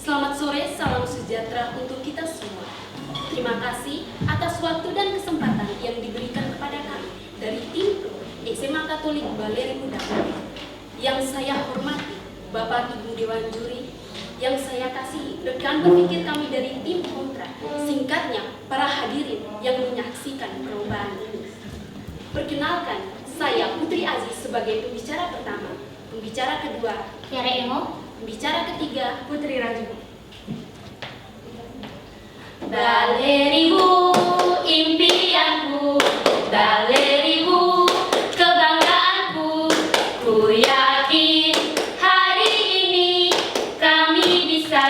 Selamat sore, salam sejahtera untuk kita semua. Terima kasih atas waktu dan kesempatan yang diberikan kepada kami dari tim Pro SMA Katolik Baleri Muda. Yang saya hormati Bapak Ibu Dewan Juri, yang saya kasihi rekan berpikir kami dari tim Kontra, singkatnya para hadirin yang menyaksikan perlombaan ini. Perkenalkan, saya Putri Aziz sebagai pembicara pertama, pembicara kedua Tiara Emo, pembicara ketiga Putri Raju. Baleribu, impianku, baleribu, kebanggaanku. Ku yakin hari ini kami bisa.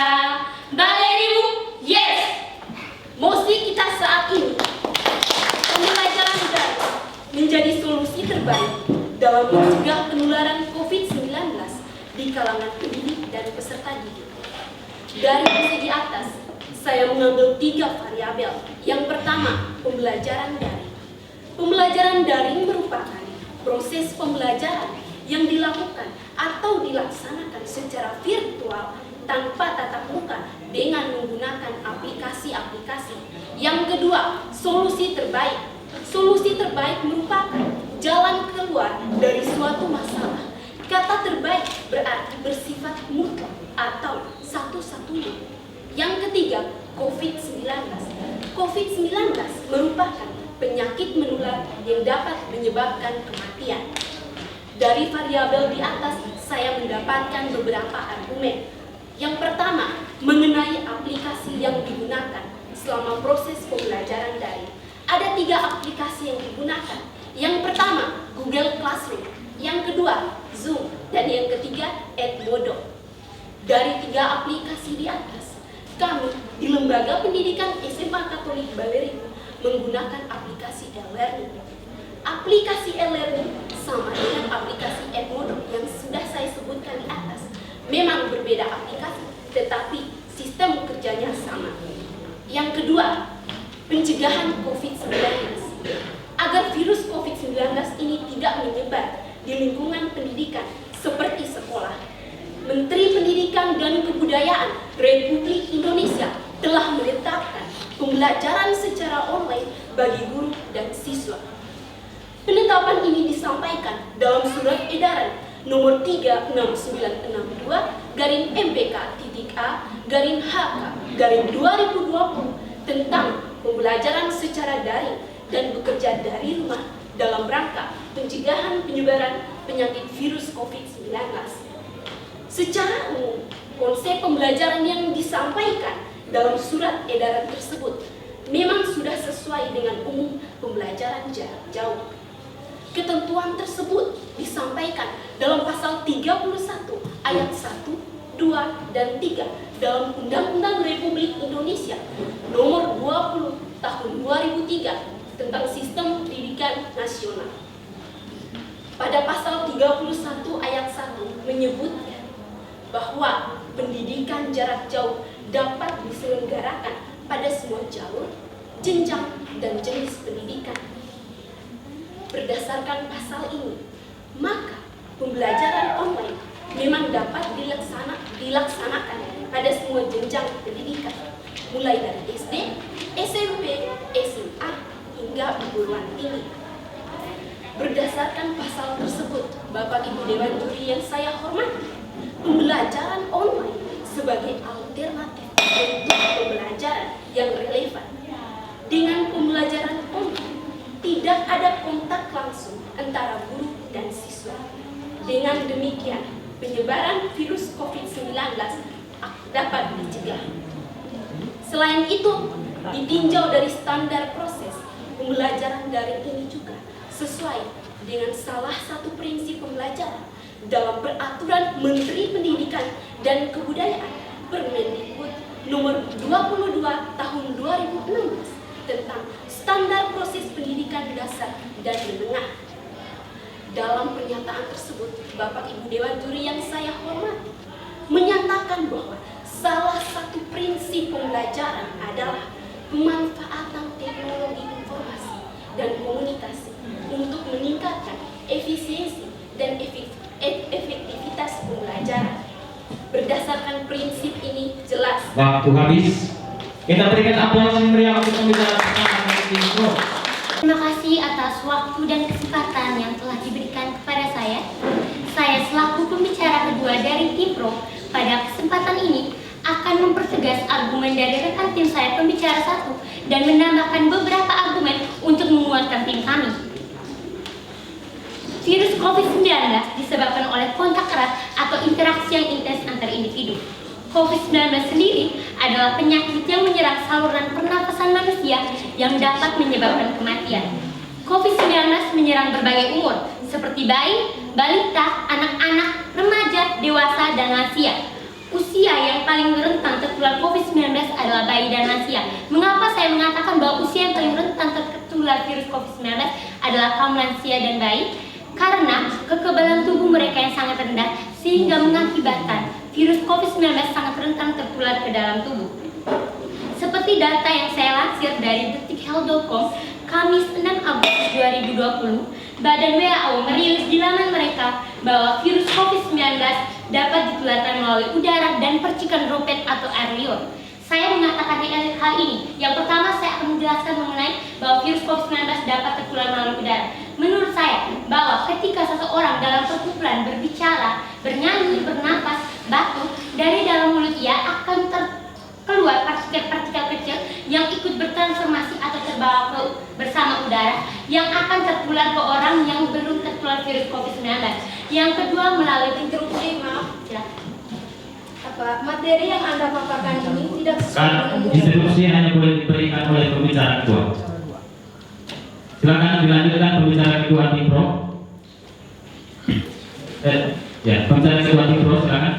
Baleribu, yes! Mesti kita saat ini pembelajaran daring menjadi solusi terbaik dalam mencegah penularan COVID-19 di kalangan pendidik dan peserta didik. Dari segi atas, saya mengambil 3 variabel. Yang pertama, pembelajaran daring. Pembelajaran daring merupakan proses pembelajaran yang dilakukan atau dilaksanakan secara virtual tanpa tatap muka dengan menggunakan aplikasi-aplikasi. Yang kedua, solusi terbaik. Solusi terbaik merupakan jalan keluar dari suatu masalah. Kata terbaik berarti bersifat mutlak atau satu-satunya. Yang ketiga, COVID-19. COVID-19 merupakan penyakit menular yang dapat menyebabkan kematian. Dari variabel di atas, saya mendapatkan beberapa argumen. Yang pertama, mengenai aplikasi yang digunakan selama proses pembelajaran daring. Ada 3 aplikasi yang digunakan. Yang pertama, Google Classroom. Yang kedua, Zoom. Dan yang ketiga, Edmodo. Dari 3 aplikasi di atas, kami di Lembaga Pendidikan SMA Katolik Baleri menggunakan aplikasi e-learning. Aplikasi e-learning sama dengan aplikasi Edmodo yang sudah saya sebutkan di atas. Memang berbeda aplikasi, tetapi sistem kerjanya sama. Yang kedua, pencegahan COVID-19. Agar virus COVID-19 ini tidak menyebar di lingkungan pendidikan seperti sekolah, Menteri Pendidikan dan Kebudayaan Republik Indonesia telah menetapkan pembelajaran secara online bagi guru dan siswa. Penetapan ini disampaikan dalam Surat Edaran Nomor 36962-MPK.A-HK-2020 tentang pembelajaran secara daring dan bekerja dari rumah dalam rangka pencegahan penyebaran penyakit virus COVID-19. Secara umum, konsep pembelajaran yang disampaikan dalam surat edaran tersebut memang sudah sesuai dengan umum pembelajaran jarak jauh. Ketentuan tersebut disampaikan dalam pasal 31 ayat 1, 2, dan 3 dalam Undang-Undang Republik Indonesia Nomor 20 Tahun 2003 tentang Sistem Pendidikan Nasional. Pada pasal 31 ayat 1 menyebutkan bahwa pendidikan jarak jauh dapat diselenggarakan pada semua jalur, jenjang, dan jenis pendidikan. Berdasarkan pasal ini, maka pembelajaran online memang dapat dilaksanakan pada semua jenjang pendidikan, mulai dari SD, SMP, SMA, hingga perguruan tinggi. Berdasarkan pasal tersebut, Bapak Ibu Dewan Juri yang saya hormati, pembelajaran online sebagai alternatif untuk pembelajaran yang relevan. Dengan pembelajaran online, tidak ada kontak langsung antara guru dan siswa. Dengan demikian, penyebaran virus COVID-19 dapat dicegah. Selain itu, ditinjau dari standar proses, pembelajaran daring ini juga sesuai dengan salah satu prinsip pembelajaran dalam peraturan Menteri Pendidikan dan Kebudayaan Permendikbud Nomor 22 Tahun 2016 tentang standar proses pendidikan dasar dan menengah. Dalam pernyataan tersebut, Bapak Ibu Dewan Juri yang saya hormati menyatakan bahwa salah satu prinsip pembelajaran adalah pemanfaatan teknologi informasi dan komunikasi untuk meningkatkan efisiensi dan efektivitas pembelajaran. Berdasarkan prinsip ini jelas waktu habis. Kita berikan aplaus yang meriah untuk pembicara pertama dari tim Pro. Terima kasih atas waktu dan kesempatan yang telah diberikan kepada saya. Saya selaku pembicara kedua dari tim Pro pada kesempatan ini akan mempertegas argumen dari rekan tim saya pembicara satu dan menambahkan beberapa argumen untuk menguatkan tim kami. Virus COVID-19 disebabkan oleh kontak erat atau interaksi yang intens antar individu. COVID-19 sendiri adalah penyakit yang menyerang saluran pernapasan manusia yang dapat menyebabkan kematian. COVID-19 menyerang berbagai umur, seperti bayi, balita, anak-anak, remaja, dewasa, dan lansia. Usia yang paling rentan tertular COVID-19 adalah bayi dan lansia. Mengapa saya mengatakan bahwa usia yang paling rentan tertular virus COVID-19 adalah kaum lansia dan bayi? Karena kekebalan tubuh mereka yang sangat rendah sehingga mengakibatkan virus COVID-19 sangat rentan tertular ke dalam tubuh. Seperti data yang saya lansir dari detikhealth.com, Kamis 6 Agustus 2020, Badan WHO merilis di laman mereka bahwa virus COVID-19 dapat ditularkan melalui udara dan percikan droplet atau air liur. Saya mengatakan hal ini. Yang pertama, saya akan menjelaskan mengenai bahwa virus COVID-19 dapat tertular melalui udara. Menurut saya, bahwa ketika seseorang dalam perkumpulan berbicara, bernyanyi, bernapas, batuk, dari dalam mulut ia akan keluar partikel-partikel kecil yang ikut bertransformasi atau terbawa bersama udara yang akan tertular ke orang yang belum tertular virus COVID-19. Yang kedua, melalui interupsi. Maaf, materi yang Anda paparkan ini tidak sesuai dengan interupsi hanya boleh diberikan oleh pembicara kedua. Silakan dilanjutkan pembicara kedua tim Pro. Pembicara kedua tim Pro, silakan.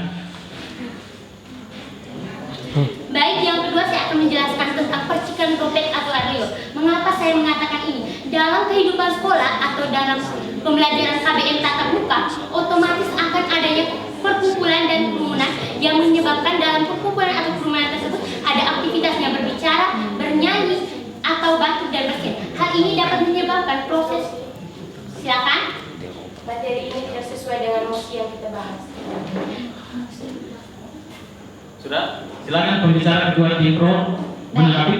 Baik, yang kedua saya akan menjelaskan tentang percikan droplet atau air liur. Mengapa saya mengatakan ini? Dalam kehidupan sekolah atau dalam pembelajaran KBM tatap muka, otomatis akan adanya perkumpulan dan kerumunan yang menyebabkan dalam perkumpulan atau kerumunan tersebut ada aktivitasnya berbicara, bernyanyi, atau batuk dan bersin. Hal ini dapat menyebabkan proses. Silakan. Materi ini tidak sesuai dengan mosi yang kita bahas. Sudah, silakan pembicara kedua tim Pro menanggapi.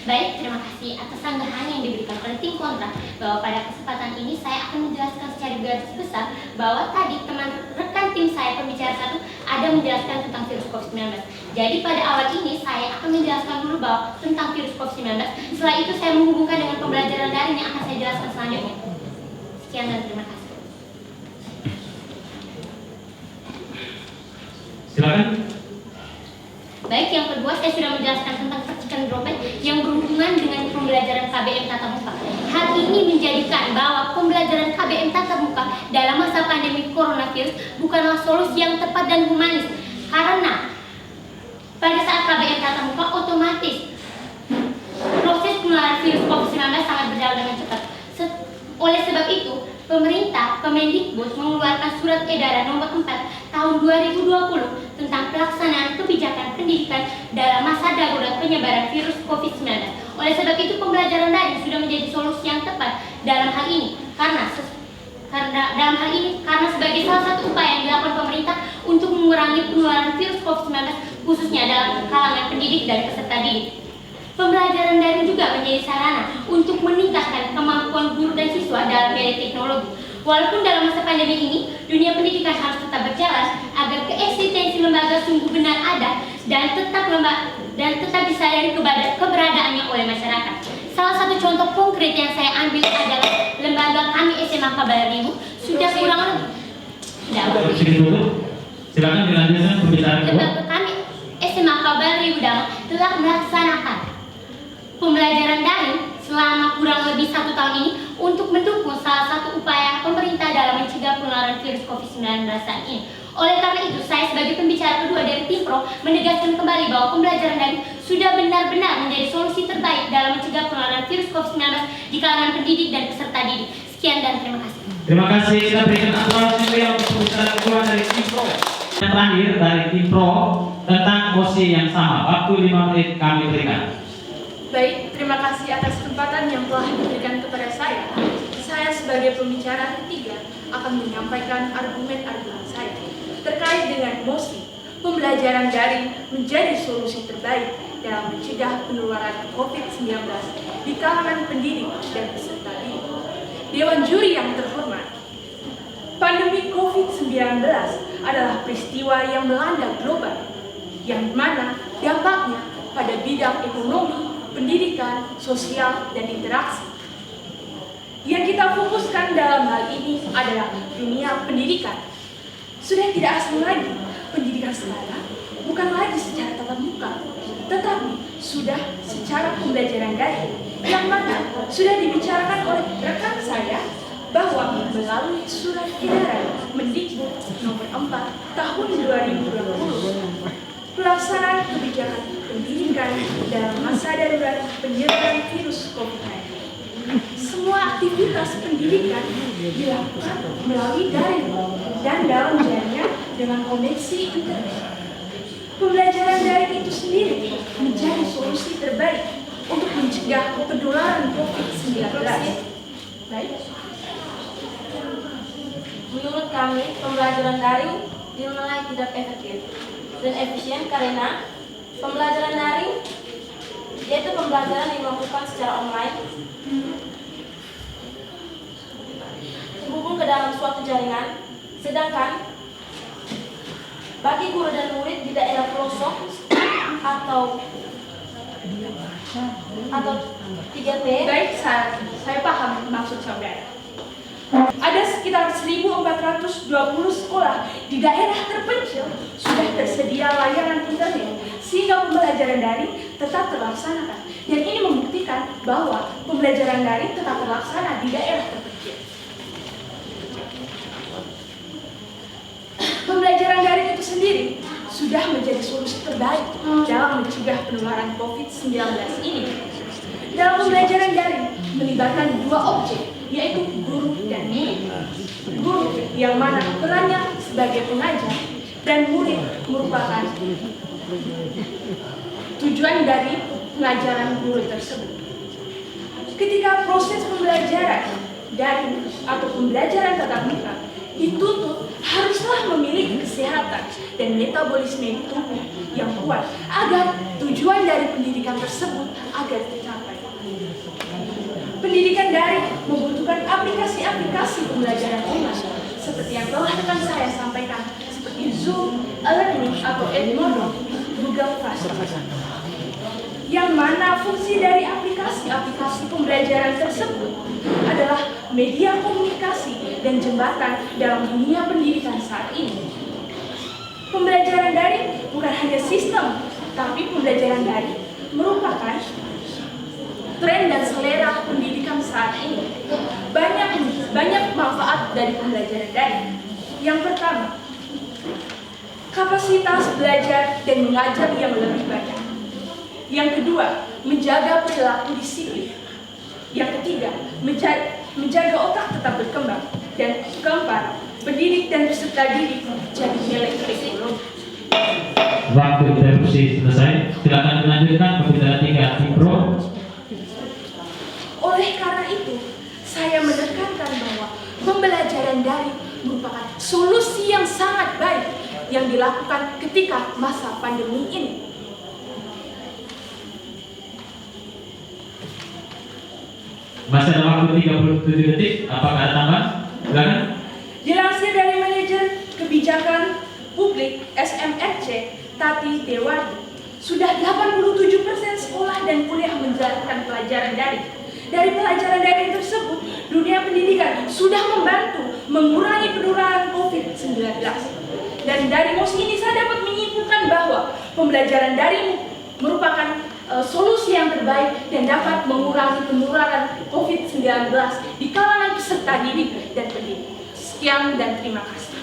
Baik, terima kasih atas sanggahan yang diberikan oleh tim kontra bahwa pada kesempatan ini saya akan menjelaskan secara garis besar bahwa tadi teman rekan tim saya pembicara satu ada menjelaskan tentang virus COVID-19. Jadi pada awal ini saya akan menjelaskan dulu bahwa tentang virus COVID-19. Setelah itu saya menghubungkan dengan pembelajaran daring yang akan saya jelaskan selanjutnya. Sekian dan terima kasih. Silakan. Baik, yang kedua saya sudah menjelaskan tentang percikan droplet yang berhubungan dengan pembelajaran KBM tatap muka. Hal ini menjadikan bahwa pembelajaran KBM tatap muka dalam masa pandemi coronavirus bukanlah solusi yang tepat dan humanis. Karena pada saat KBM tatap muka otomatis proses penularan virus COVID-19 sangat berjalan dengan cepat. Oleh sebab itu, pemerintah Kemendikbud mengeluarkan surat edaran nomor 4 tahun 2020 tentang pelaksanaan kebijakan pendidikan dalam masa darurat penyebaran virus COVID-19. Oleh sebab itu, pembelajaran daring sudah menjadi solusi yang tepat dalam hal ini karena sebagai salah satu upaya yang dilakukan pemerintah untuk mengurangi penularan virus COVID-19 khususnya dalam kalangan pendidik dan peserta didik. Pembelajaran daring juga menjadi sarana untuk meningkatkan kemampuan guru dan siswa dalam bidang teknologi. Walaupun dalam masa pandemi ini, dunia pendidikan harus tetap berjalan agar keeksistensi lembaga sungguh benar ada dan tetap disadari keberadaannya oleh masyarakat. Salah satu contoh konkret yang saya ambil adalah lembaga kami SMA Kabarrimu sudah kurang lebih. Silakan dilanjutkan pembicaraan. Lembaga kami SMA Kabarrimu telah melaksanakan pembelajaran daring selama kurang lebih 1 tahun ini untuk mendukung salah satu upaya pemerintah dalam mencegah penularan virus COVID-19 saat ini. Oleh karena itu, saya sebagai pembicara kedua dari tim Pro menegaskan kembali bahwa pembelajaran daring sudah benar-benar menjadi solusi terbaik dalam mencegah penularan virus COVID-19 di kalangan pendidik dan peserta didik. Sekian dan terima kasih. Terima kasih. Kita berikan aplaus yang untuk pembicara kedua dari tim Pro. Yang terakhir dari tim Pro tentang mosi yang sama. Waktu 5 menit kami berikan. Baik, terima kasih atas kesempatan yang telah diberikan kepada saya. Saya sebagai pembicara ketiga akan menyampaikan argumen-argumen saya terkait dengan mosi. pembelajaran daring menjadi solusi terbaik dalam mencegah penularan COVID-19 di kalangan pendidik dan peserta didik. Dewan Juri yang terhormat, pandemi COVID-19 adalah peristiwa yang melanda global, yang mana dampaknya pada bidang ekonomi, pendidikan, sosial, dan interaksi. Yang kita fokuskan dalam hal ini adalah dunia pendidikan. Sudah tidak asing lagi, pendidikan sekarang bukan lagi secara tatap muka, tetapi sudah secara pembelajaran daring, yang mana sudah dibicarakan oleh rekan saya bahwa melalui surat edaran Mendikbud nomor 4 tahun 2020, pelaksanaan kebijakan pendidikan dalam masa darurat penyebaran virus COVID-19. Semua aktivitas pendidikan dilakukan melalui daring dan dalam jaringan dengan koneksi internet. Pembelajaran daring itu sendiri menjadi solusi terbaik untuk mencegah penularan COVID-19. Baik. Menurut kami, pembelajaran daring dinilai tidak efektif dan efisien karena pembelajaran daring yaitu pembelajaran yang dilakukan secara online, terhubung ke dalam suatu jaringan, sedangkan bagi guru dan murid di daerah pelosok atau 3T. Baik, saya paham maksud saudara. Ada sekitar 1.420 sekolah di daerah terpencil sudah tersedia layanan internet sehingga pembelajaran daring tetap terlaksanakan. Dan ini membuktikan bahwa pembelajaran daring tetap terlaksana di daerah terpencil. Pembelajaran daring itu sendiri sudah menjadi solusi terbaik dalam mencegah penularan COVID-19 ini. Dalam pembelajaran daring melibatkan dua objek, yaitu guru dan murid. Guru yang mana perannya sebagai pengajar dan murid merupakan tujuan dari pengajaran guru tersebut. Ketika proses pembelajaran daring atau pembelajaran tatap muka dituntut haruslah memiliki kesehatan dan metabolisme tubuh yang kuat agar tujuan dari pendidikan tersebut agar tercapai. Pendidikan daring membutuhkan aplikasi-aplikasi pembelajaran online seperti yang telah rekan saya sampaikan, seperti Zoom, E-learning atau Edmodo, Google Classroom. Yang mana fungsi dari aplikasi-aplikasi pembelajaran tersebut adalah media komunikasi dan jembatan dalam dunia pendidikan saat ini. Pembelajaran daring bukan hanya sistem, tapi pembelajaran daring merupakan tren dan selera pendidikan saat ini. Banyak manfaat dari pembelajaran daring. Yang pertama, kapasitas belajar dan mengajar yang lebih banyak. Yang kedua, menjaga perilaku disiplin. Yang ketiga, menjaga otak tetap berkembang. Dan keempat, pendidik dan peserta didik jadi nilai kurikulum. Waktu interupsi selesai. Silakan dilanjutkan pembicara 3 Cipro. Oleh karena itu, saya menekankan bahwa pembelajaran daring merupakan solusi yang sangat baik yang dilakukan ketika masa pandemi ini. Masih ada waktu 37 detik. Apakah ada tambahan? Silakan. Dilansir dari manajer kebijakan publik SMRC Tati Dewardi, sudah 87% sekolah dan kuliah menjalankan pelajaran daring. Dari pelajaran daring tersebut, dunia pendidikan sudah membantu mengurangi penularan COVID-19. Dan dari MOS ini saya dapat menyimpulkan bahwa pembelajaran daring merupakan solusi yang terbaik dan dapat mengurangi penularan COVID-19 di kalangan peserta didik dan pendidik. Sekian dan terima kasih.